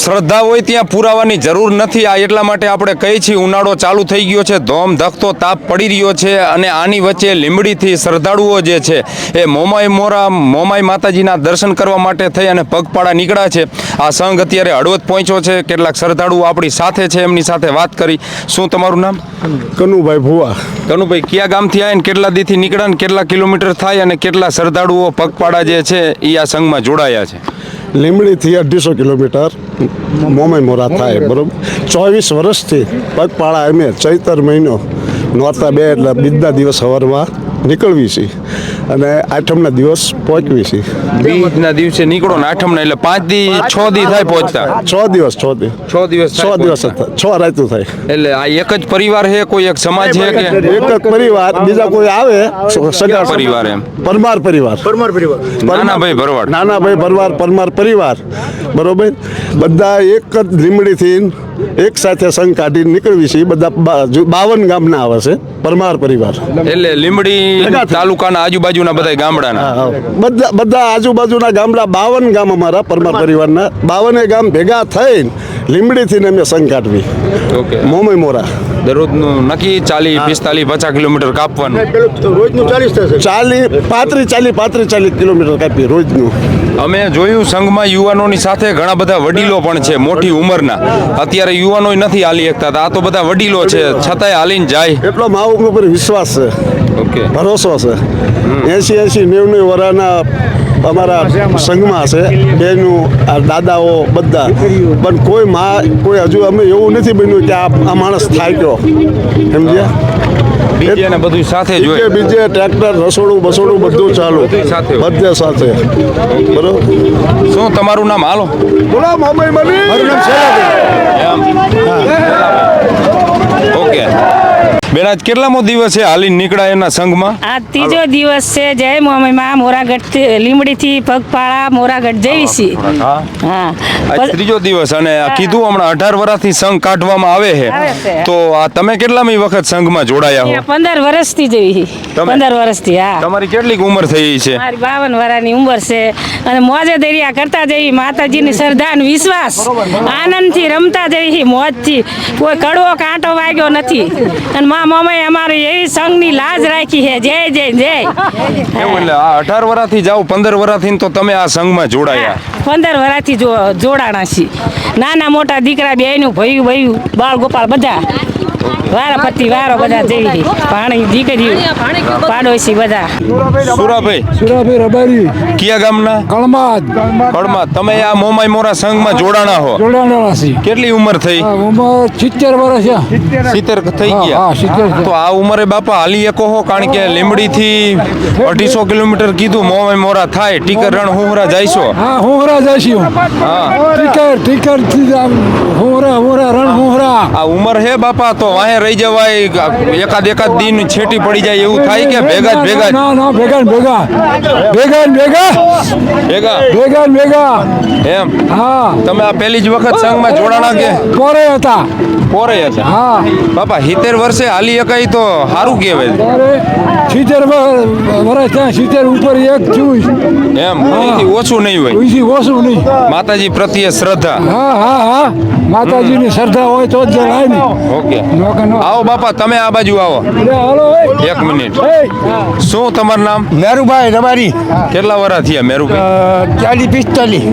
શ્રદ્ધા હોય ત્યાં પુરાવાની જરૂર નથી. આ એટલા માટે આપણે કહીએ છીએ ઉનાળો ચાલુ થઈ ગયો છે, ધોમ ધખતો તાપ પડી રહ્યો છે અને આની વચ્ચે લીંબડીથી શ્રદ્ધાળુઓ જે છે એ મોમાઈ માતાજીના દર્શન કરવા માટે થઈ અને પગપાળા નીકળ્યા છે. આ સંઘ અત્યારે હળવદ પહોંચ્યો છે. કેટલાક શ્રદ્ધાળુઓ આપણી સાથે છે, એમની સાથે વાત કરી. શું તમારું નામ? કનુભાઈ ભુવા. કનુભાઈ, કયા ગામથી આવ્યા ને કેટલા દીથી નીકળ્યા ને કેટલા કિલોમીટર થાય અને કેટલા શ્રદ્ધાળુઓ પગપાળા જે છે એ આ સંઘમાં જોડાયા છે? લીંબડીથી 250 કિલોમીટર મોમાઈ મોરા થાય, બરોબર. 24 વર્ષથી પગપાળા અમે ચૈતર મહિનો નોરતા 2 એટલે બીજના દિવસ સવારમાં નીકળવી છે અને આઠમના દિવસ પહોંચવી છે. બીજના દિવસે નીકળો ને આઠમના એટલે 5 દી 6 દી થાય પહોંચતા? 6 દિવસ 6 રાતું થાય. એટલે આ એક જ પરિવાર છે, કોઈ એક સમાજ છે કે એક જ પરિવાર? બીજા કોઈ આવે સગા પરિવાર? એમ પરમાર પરિવાર. નાનાભાઈ ભરવાડ. નાનાભાઈ ભરવાડ પરમાર પરિવાર, બરોબર. બધા એક જ લીંબડીથી એક સાથે સંઘ કાઢીને નીકળવી છે. બધા 52 ગામના આવે છે પરમાર પરિવાર. એટલે લીંબડી તાલુકાના આજુબાજુના બધા ગામડાના બધા આજુબાજુના ગામડા 52 ગામ અમારા પરમાર પરિવારના 52 ગામ ભેગા થઈને લીંબડીથી અમે સંઘ કાઢવી. ઓકે. મોમાઈ મોરા દરરોજનું નક્કી 40-50 કિલોમીટર કાપવાનું? રોજનું 40 કિલોમીટર કાપીએ રોજનું. અમે જોયું સંઘમાં યુવાનોની સાથે ઘણા બધા વડીલો પણ છે, મોટી ઉંમરના. અત્યારે યુવાનો નથી હાલી શકતા, આ તો બધા વડીલો છે, છતાંય હાલીને જાય. એટલો મારા ઉપર વિશ્વાસ છે, ઓકે, ભરોસો છે. 80-90 વર્ષના અમારા સંઘમાં છે બેનું, આ દાદાઓ બધા. પણ કોઈ હજુ અમે એવું નથી બન્યું કે આ માણસ થાય ગયો, સમજ્યા? બીજે ને બધું સાથે જોઈએ, બીજે ટ્રેક્ટર રસોડું બસોડું બધું ચાલુ, બધે સાથે, બરોબર. શું તમારું નામ? હાલો બોલો. મોમાઈ મની. મારું નામ છે. ઓકે બેન, આજ કેટલામો દિવસ છે હાલી નીકળ્યા એના સંઘમાં? આ ત્રીજો દિવસ છે. જય મોમાઈમાં મોરાગઢ લીંબડીથી પગપાળા મોરાગઢ જઈ છીએ. હા, આજ ત્રીજો દિવસ અને કીધું હમણાં 18 વર્ષથી સંઘ કાઢવામાં આવે છે, તો આ તમે કેટલામી વખત સંઘમાં જોડાયા હો? 15 વર્ષથી જઈ. 15 વર્ષથી. હા. તમારી કેટલી ઉંમર થઈ છે? મારી 52 વર્ષની ઉંમર છે અને મોજે દરિયા કરતા જઈ. માતાજીની શ્રદ્ધા અને વિશ્વાસ, આનંદથી રમતા જઈ, મોજથી. કોઈ કડવો કાંટો વાગ્યો નથી. અને મોમાઈ અમારી એવી સંઘની લાજ રાખી છે. જય જય જય. એટલે આ 18 વર્ષથી જાવ, 15 વર્ષથી તો તમે આ સંઘમાં જોડાયા? 15 વર્ષથી જોડાણા છીએ. નાના મોટા દીકરા બેયનું ભયું બાળ ગોપાળ બધા વારાપતિ વારો બધા જઈ. પાણી દીકરીઓ પાડોશી બધા. સુરાભાઈ રબારી. કયા ગામના? કળમાદ. તમે આ મોમાઈ મોરા સંઘમાં જોડાણા હો? જોડાણા છે. કેટલી ઉંમર થઈ? ઉંમર 70 વર્ષ છે. 70 થઈ ગયા? હા, 70. તો આ ઉંમરે બાપા હાલી એકો હો? કારણ કે લીંબડીથી 250 કિલોમીટર કીધું મોમાઈ મોરા થાય. ટીકર રણ હુંહરા જઈશો? હા, હુંહરા જઈશું. હા, ટીકર થી હુંહરા રણ હુંહરા. આ ઉંમર હે બાપા, તો વાહે રહી જવાય? એકાદ દિન છેટી પડી જાય એવું થાય કે ભેગા જ ભેગા? ના, ભેગા. એમ? હા. તમે આ પહેલી જ વખત સંઘમાં જોડાણા કે પોરે હતા? પોરે હતા. હા. બાપા 70 વર્ષે હાલી એકાઈ તો સારું કહેવાય. 70 વર્ષ ત્યાં 70 ઉપર એક થયું. એમ? એનાથી ઓછું નહીં હોય? ઓછું નહીં. માતાજી પ્રત્યે શ્રદ્ધા. હા. માતાજીની શ્રદ્ધા હોય તો જ જણાય ને. ઓકે, આવો બાપા, તમે આ બાજુ આવો. એક મિનિટ. શું તમારું નામ? મેરુભાઈ રબારી. કેટલા વર્ષ થયા મેરુભાઈ? 40-45.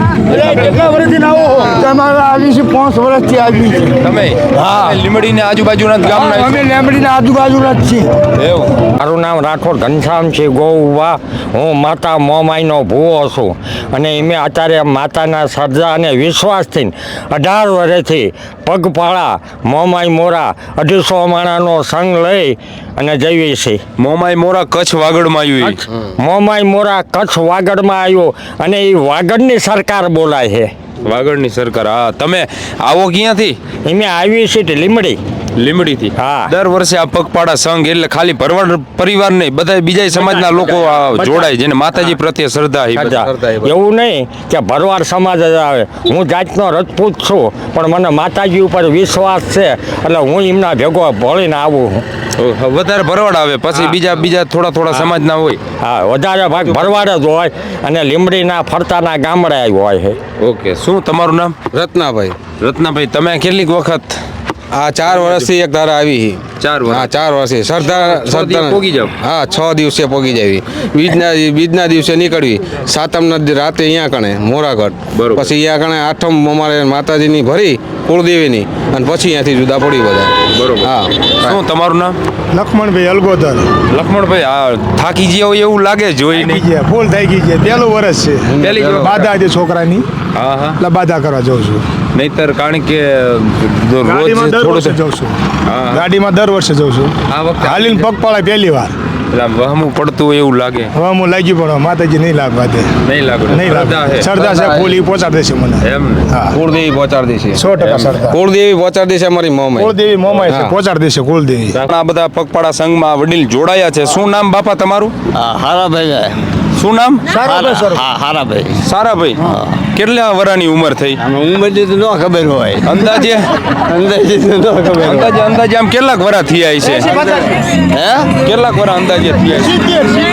તમારા આવીશું 5 વર્ષથી આવી. તમે? હા. લીંબડીને આજુબાજુના ગામના? અમે લીંબડીના આજુબાજુના જ છીએ. એવું? મારું નામ રાઠોડ ઘનશ્યામ છે ગોવા. હું માતા મોમાઈનો ભૂવો છું અને એમે અત્યારે માતાના શ્રદ્ધા અને વિશ્વાસથી 18 વર્ષથી પગપાળા મોમાઈ મોરા 250 માણાનો સંઘ લઈ અને જઈએ છીએ. મોમાઈ મોરા કચ્છ વાગડમાં આવ્યું? મોમાઈ મોરા કચ્છ વાગડમાં આવ્યો અને એ વાગડની સરકાર બોલાય છે. વાગડની સરકાર? હા. તમે આવો ક્યાંથી? એમે આવી છે લીંબડી. લીંબડીથી? હા. દર વર્ષે આ પગપાળા સંઘ એટલે ખાલી ભરવાડ પરિવાર નહીં, બધા બીજા સમાજના લોકો જોડાય જેને માતાજી પ્રત્યે શ્રદ્ધા. એવું નહીં કે ભરવાડ સમાજ જ આવે. હું જાતનો રજપૂત છું પણ મને માતાજી ઉપર વિશ્વાસ છે એટલે હું એમના ભેગો ભળીને આવું. વધારે ભરવાડ આવે, પછી બીજા થોડા સમાજના હોય? હા, વધારે ભાગ ભરવાડ જ હોય અને લીંબડીના ફરતાના ગામડા હોય છે. ઓકે. શું તમારું નામ? રત્નાભાઈ. રત્નાભાઈ તમે કેટલીક વખત આ 4 વર્ષથી એક ધારા આવી છે. 4 વર્ષ હા 4 વર્ષથી સરદાર પોગી જાવ. હા 6 દિવસે પોગી જાવી. બીજના દિવસે નીકળવી. સાતમના રાતે અહીંયા કણે મોરાગઢ. બરોબર. પછી અહીંયા કણે આઠમ અમારે માતાજીની ભરી કુળદેવીની અને પછી અહીંયાથી જુદા પડી બધા. બરોબર. હા શું તમારું નામ? લક્ષ્મણભાઈ અલગોદર લક્ષ્મણભાઈ આ થાકી ગયા હોય એવું લાગે જોઈને. ફૂલ થઈ ગઈ છે પહેલું વર્ષ છે પહેલી જ વખત. બાધા છે છોકરાની હા હા એટલે બાધા કરવા જાઉં છું નહીતર કારણ કે રોજ ગાડીમાં દર વર્ષે થોડું જાઉં છું હા. ગાડીમાં દર વર્ષે જાઉં છું આ વખતે હાલીને પગપાળા પહેલી વાર એટલે આમ વહમું પડતું હોય એવું લાગે. હવે હું લાગી પણ માતાજી નહીં લાગવા દે નહીં લાગે નહીં લાગે સરદા છે ફૂલ ઈ પહોંચાડી દેશે મને એમ ને હા કુળદેવી પહોંચાડી દેશે. 100% સરદા કુળદેવી પહોંચાડી દેશે અમારી મોમાં. કુળદેવી મોમાય છે હા. પહોંચાડી દેશે કુળદેવી આ બધા પગપાળા સંઘમાં વડીલ જોડાયા છે. શું નામ બાપા તમારું? હારાભાઈ શું નામ? હારાભાઈ સારાભાઈ. કેટલા વર્ષની ઉંમર થઈ હું બધી તો ન ખબર હોય અંદાજે? અંદાજે તો ન ખબર હોય અંદાજે આમ કેટલાક વર્ષ થયા છે? હે કેટલાક વર્ષ અંદાજે થયા છે?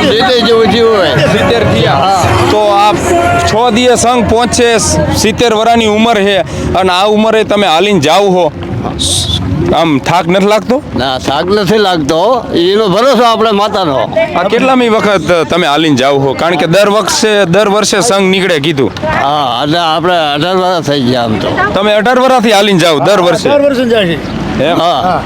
સીધે જેવું થયું હોય 70 થયા. તો આ 6 દિવસ સંઘ પહોંચે 70 વર્ષની ઉંમર છે અને આ ઉંમરે તમે હાલીને જાવ હો આમ થાક નથી લાગતો? ના શાક નથી લાગતો એનો ભરોસો આપણે માતાનો આ કેટલામી વખત તમે હાલીને જાવ હો? કારણ કે દર વર્ષે સંઘ નીકળે કીધું. હા એટલે આપણે 18 વર્ષ થઈ ગયા આમ તો તમે 18 વર્ષથી હાલીને જાવ દર વર્ષે? વર્ષે જાય છે એમ? હા